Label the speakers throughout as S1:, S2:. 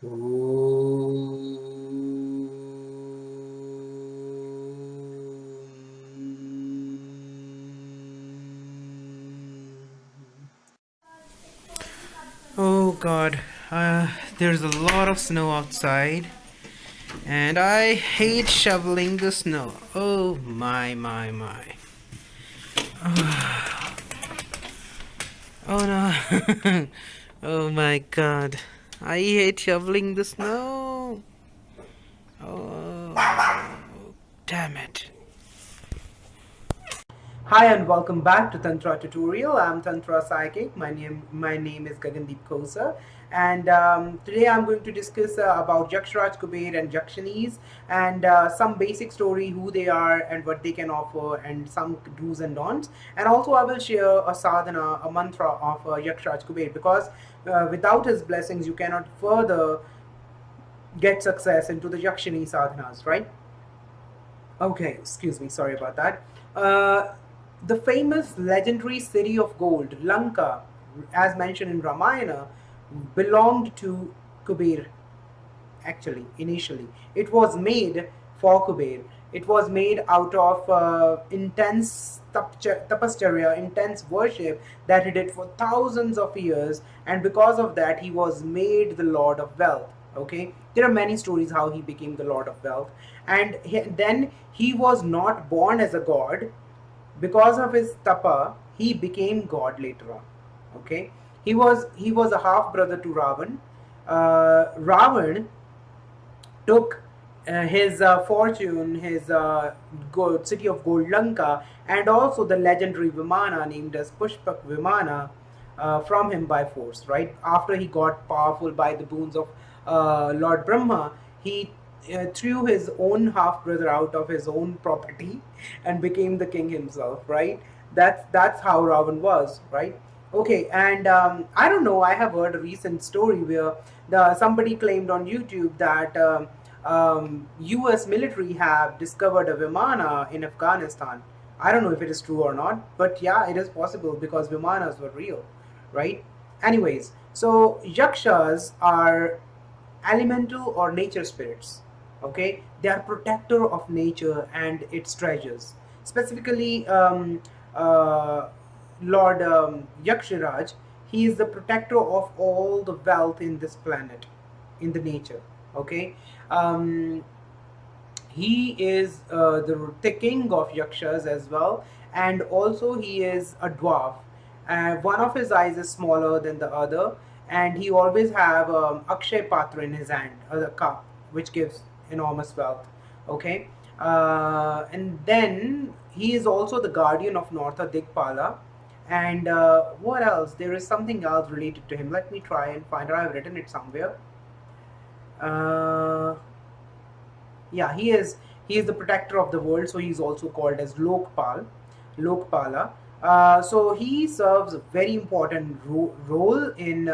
S1: Oh God, there's a lot of snow outside, and I hate shoveling the snow. Oh my. Oh no. Oh my God, I hate shoveling the snow. Oh, damn it. Hi and welcome back to Tantra tutorial. I'm Tantrapsychic. My name is Gagandeep Kosa, and today I'm going to discuss about Yakhshas, Kuber, and Yakshanis, and some basic story, who they are and what they can offer, and some do's and don'ts. And also I will share a sadhana, a mantra of Yakhshas Kuber, because without his blessings you cannot further get success into the Yakshini sadhanas, right? Okay, excuse me, sorry about that. Uh, the famous legendary city of gold, Lanka, as mentioned in Ramayana, belonged to Kubera. Actually, initially, it was made for Kuber. It was made out of intense tapasya, intense worship that he did for thousands of years, and because of that, he was made the Lord of Wealth. Okay, there are many stories how he became the Lord of Wealth, and then he was not born as a god. Because of his tapa, he became god later on. Okay, he was a half brother to Ravan. Ravan took his fortune, his city of gold Lanka, and also the legendary Vimana named as Pushpak Vimana from him by force. Right after he got powerful by the boons of Lord Brahma, he threw his own half brother out of his own property and became the king himself. Right, that's how Ravan was. Right. Okay, and I don't know. I have heard a recent story where somebody claimed on YouTube that U.S. military have discovered a Vimana in Afghanistan. I don't know if it is true or not, but yeah, it is possible because Vimanas were real, right? Anyways, so Yakshas are elemental or nature spirits. Okay, they are protector of nature and its treasures. Specifically, Lord Yakshiraj, he is the protector of all the wealth in this planet, in the nature. Okay, um, he is the king of Yakshas as well, and also he is a dwarf. One of his eyes is smaller than the other, and he always have Akshay Patra in his hand, a cup, which gives enormous wealth. Okay, and then he is also the guardian of Northa Digpala. And what else? There is something else related to him. Let me try and find it. I've written it somewhere. Uh, yeah, he is the protector of the world, so he's also called as Lokpala. So he serves a very important role in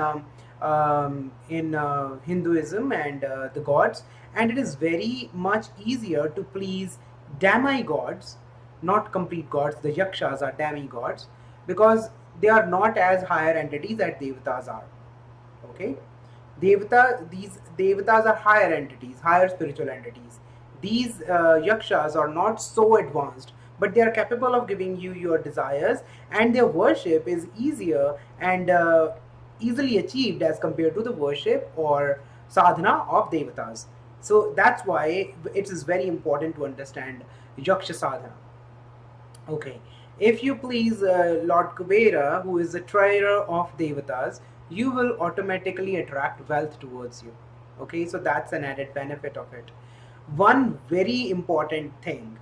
S1: Hinduism and the gods, and it is very much easier to please demigods, not complete gods. The Yakshas are demigods because they are not as higher entities as Devatas are. Okay, these Devatas are higher entities, higher spiritual entities. These Yakshas are not so advanced, but they are capable of giving you your desires, and their worship is easier and easily achieved as compared to the worship or sadhana of Devatas. So that's why it is very important to understand Yaksha sadhana. Okay. If you please Lord Kubera, who is the treasurer of Devatas, you will automatically attract wealth towards you. Okay, so that's an added benefit of it. One very important thing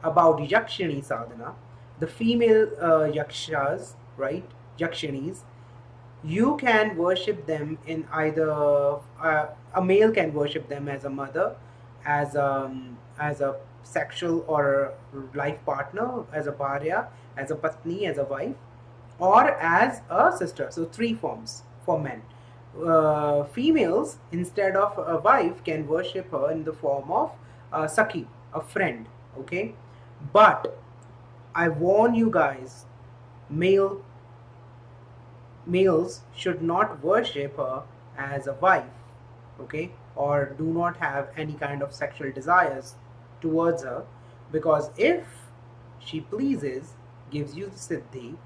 S1: about Yakshini sadhana, the female Yakshas, right? Yakshinis, you can worship them in either a male can worship them as a mother, as a sexual or life partner, as a bharya, as a patni, as a wife, or as a sister. So three forms for men. Females, instead of a wife, can worship her in the form of Sakhi, a friend. Okay, but I warn you guys, male males should not worship her as a wife. okay, or do not have any kind of sexual desires towards her, because if she pleases, gives you the siddhi,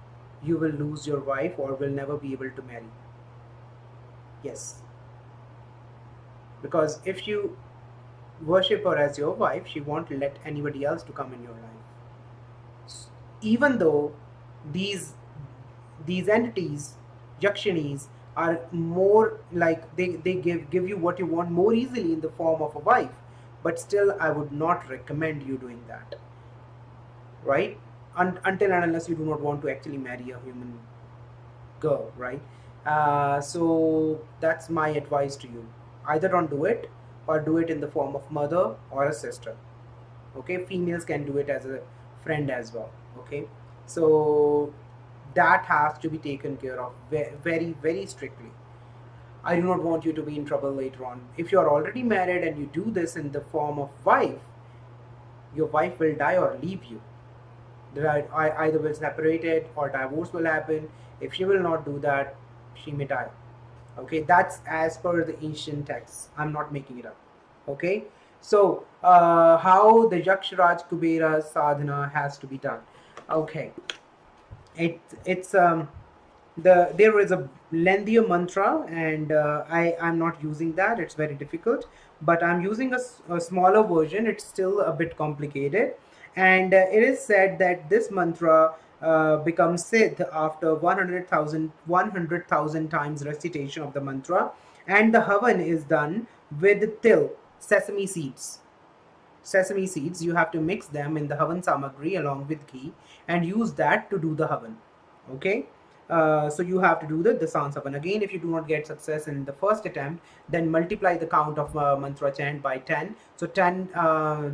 S1: you will lose your wife or will never be able to marry. Yes, because if you worship her as your wife, she won't let anybody else to come in your life. Even though these these entities, Yakshinis, are more like they give you what you want more easily in the form of a wife, but still I would not recommend you doing that, right? Until and unless you do not want to actually marry a human girl, right? So that's my advice to you. Either don't do it, or do it in the form of mother or a sister. Okay, females can do it as a friend as well. Okay, so that has to be taken care of very, very strictly. I do not want you to be in trouble later on. If you are already married and you do this in the form of wife, your wife will die or leave you. Either will separated or divorce will happen. If she will not do that, she may die. Okay, that's as per the ancient texts. I'm not making it up. Okay, so how the Yakshraj Kubera sadhana has to be done. Okay, it's there is a lengthier mantra, and I'm not using that. It's very difficult, but I'm using a smaller version. It's still a bit complicated, and it is said that this mantra becomes siddh after 100,000 times recitation of the mantra, and the havan is done with til, sesame seeds. Sesame seeds, you have to mix them in the havan samagri along with ghee and use that to do the havan. Okay, so you have to do the Dasan Savan. Again, if you do not get success in the first attempt, then multiply the count of mantra chant by 10. So 10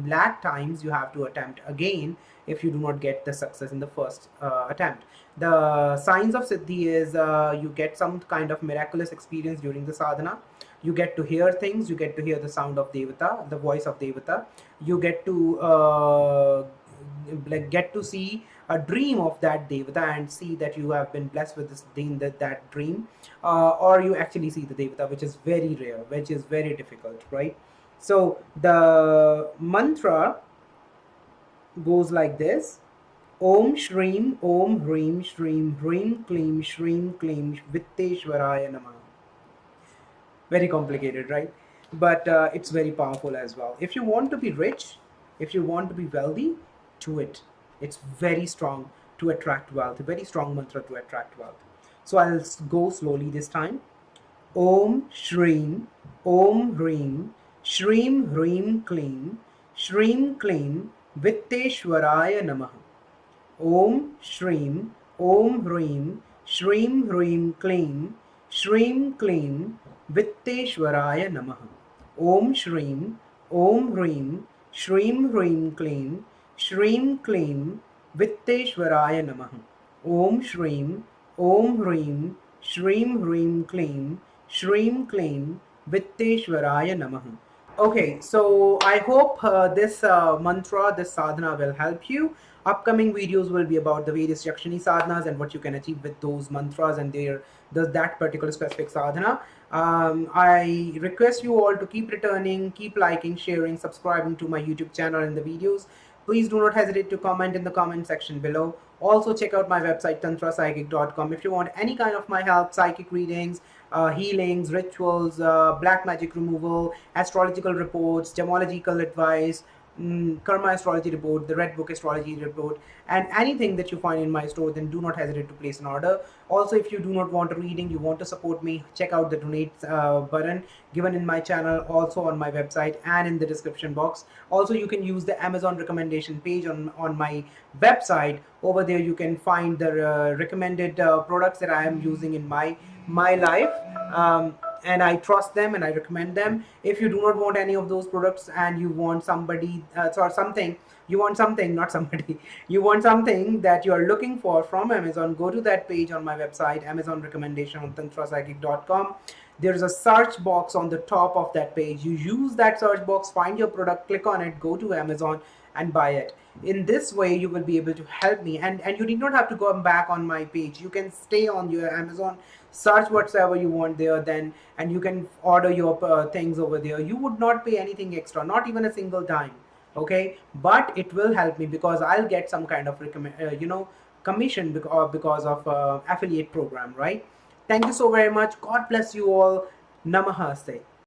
S1: lakh times you have to attempt again if you do not get the success in the first attempt. The signs of Siddhi is you get some kind of miraculous experience during the sadhana. You get to hear things, you get to hear the sound of Devata, the voice of Devata. You get to get to see a dream of that devata and see that you have been blessed with this dream, that dream, or you actually see the devata, which is very rare, which is very difficult, right? So the mantra goes like this: Om Shreem Om Hreem Shreem Hreem Kleem Shreem Kleem Vitteshwaraya Namah. Very complicated, right? But it's very powerful as well. If you want to be rich, if you want to be wealthy, do it. It's very strong to attract wealth, a very strong mantra to attract wealth. So I'll go slowly this time. Om Shreem Om Hreem Shreem Hreem Kleem Shreem Kleem Vitteshwaraya Namah. Om Shreem Om Hreem Shreem Hreem Kleem Shreem Kleem Vitteshwaraya Namah. Om Shreem Om Hreem Shreem Hreem Kleem Shreem Kleem Vitteshwaraya Namah. Om Shreem Om Hreem Shreem Hreem Kleem Shreem Kleem Vitteshwaraya Namah. Okay, so I hope this mantra, this sadhana will help you. Upcoming videos will be about the various Yakshini sadhanas and what you can achieve with those mantras and that particular specific sadhana. I request you all to keep returning, keep liking, sharing, subscribing to my YouTube channel and the videos. Please do not hesitate to comment in the comment section below. Also check out my website tantrapsychic.com if you want any kind of my help, psychic readings, healings, rituals, black magic removal, astrological reports, gemological advice, karma astrology report, the red book astrology report, and anything that you find in my store, then do not hesitate to place an order. Also, if you do not want a reading, you want to support me, check out the donate button given in my channel, also on my website and in the description box. Also, you can use the Amazon recommendation page on my website. Over there you can find the recommended products that I am using in my life, and I trust them and I recommend them. If you do not want any of those products and you want somebody or something, you want something, not somebody, you want something that you are looking for from Amazon, go to that page on my website, Amazon recommendation on tantrapsychic.com. There's a search box on the top of that page. You use that search box, find your product, click on it, go to Amazon, and buy it. In this way you will be able to help me, and you did not have to go back on my page. You can stay on your Amazon, search whatsoever you want there, then, and you can order your things over there. You would not pay anything extra, not even a single dime. Okay, but it will help me because I'll get some kind of commission because of affiliate program, right? Thank you so very much. God bless you all. Namaste.